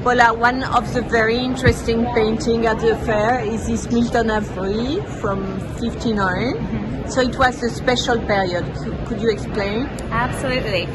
Paula, one of the very interesting painting at the fair is this Milton Avery from 59. So it was a special period. Could you explain? Absolutely.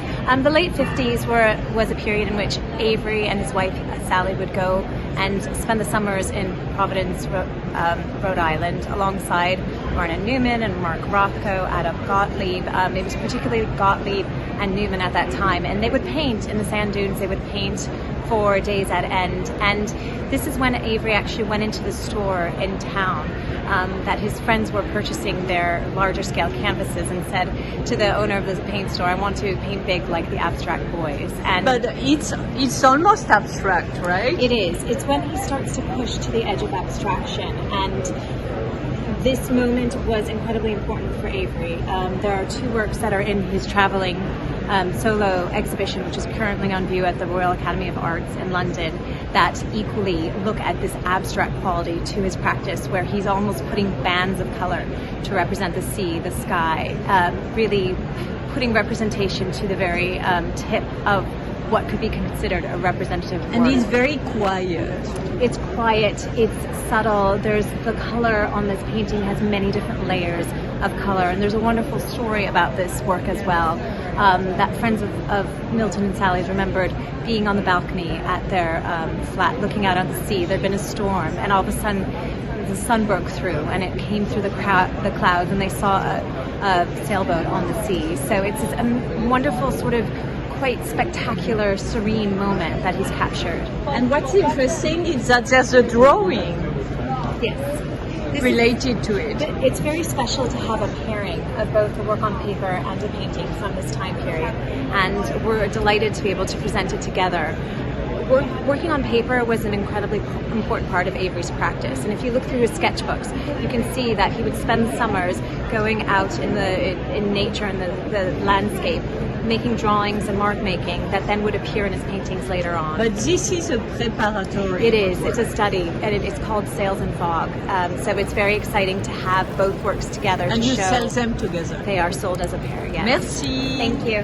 The late 50s was a period in which Avery and his wife Sally would go and spend the summers in Providence, Rhode Island, alongside Vernon Newman and Mark Rothko, Adam Gottlieb. It was particularly Gottlieb and Newman at that time, and they would paint in the sand dunes. They would paint for days at end, and this is when Avery actually went into the store in town that his friends were purchasing their larger scale canvases, and said to the owner of the paint store, "I want to paint big like the Abstract Boys." And but it's almost abstract, right? It is. It's when he starts to push to the edge of abstraction, and this moment was incredibly important for Avery. There are two works that are in his traveling solo exhibition, which is currently on view at the Royal Academy of Arts in London, that equally look at this abstract quality to his practice, where he's almost putting bands of color to represent the sea, the sky, really putting representation to the very tip of what could be considered a representative And work. it's very quiet. It's quiet, it's subtle. There's the color on this painting has many different layers of color, and there's a wonderful story about this work as well. That friends of Milton and Sally's remembered being on the balcony at their flat looking out on the sea. There'd been a storm, and all of a sudden the sun broke through and it came through the clouds, and they saw a sailboat on the sea. So it's this wonderful sort of quite spectacular, serene moment that he's captured. And what's interesting is that there's a drawing Yes. related to it. It's very special to have a pairing of both the work on paper and a painting from this time period, and we're delighted to be able to present it together. Working on paper was an incredibly important part of Avery's practice, and if you look through his sketchbooks, you can see that he would spend summers going out in nature and the landscape, making drawings and mark making that then would appear in his paintings later on. But this is a preparatory. It is. It's a study, and it's called Sails and Fog. So it's very exciting to have both works together. And to you show sell them together. They are sold as a pair. Yes. Merci. Thank you.